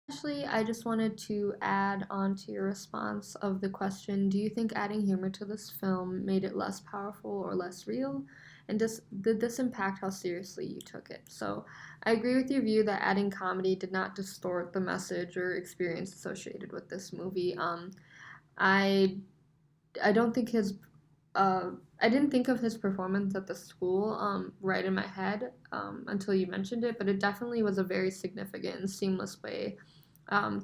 Actually, I just wanted to add on to your response of the question, do you think adding humor to this film made it less powerful or less real? And did this impact how seriously you took it? So I agree with your view that adding comedy did not distort the message or experience associated with this movie. I I don't think his uh, I didn't think of his performance at the school right in my head until you mentioned it, but it definitely was a very significant and seamless way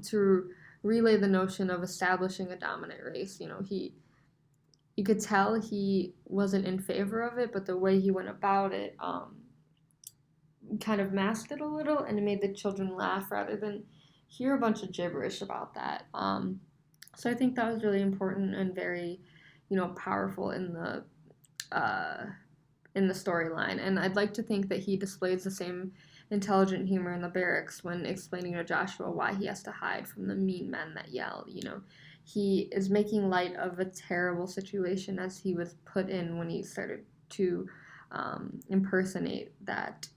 to relay the notion of establishing a dominant race. You could tell he wasn't in favor of it, but the way he went about it kind of masked it a little, and it made the children laugh rather than hear a bunch of gibberish about that. So I think that was really important and very, powerful uh, in the storyline. And I'd like to think that he displays the same intelligent humor in the barracks when explaining to Joshua why he has to hide from the mean men that yell. He is making light of a terrible situation as he was put in when he started to impersonate that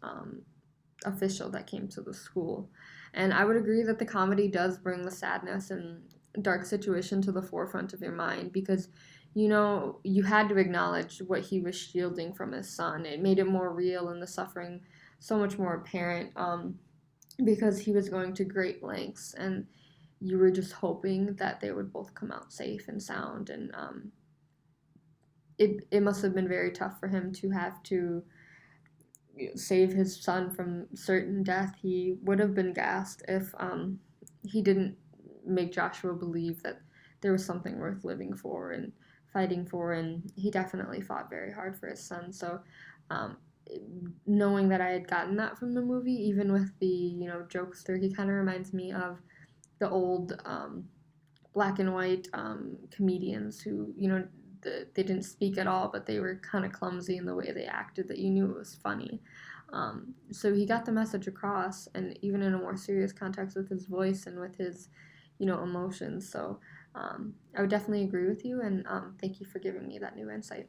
official that came to the school. And I would agree that the comedy does bring the sadness and dark situation to the forefront of your mind because you had to acknowledge what he was shielding from his son. It made it more real and the suffering so much more apparent because he was going to great lengths and you were just hoping that they would both come out safe and sound. And it must have been very tough for him to have to save his son from certain death. He would have been gassed if he didn't make Joshua believe that there was something worth living for and fighting for, and he definitely fought very hard for his son. So, um, knowing that I had gotten that from the movie, even with the jokester, he kind of reminds me of the old black and white comedians who they didn't speak at all, but they were kind of clumsy in the way they acted that you knew it was funny. So he got the message across, and even in a more serious context with his voice and with his, emotions. So I would definitely agree with you, and thank you for giving me that new insight.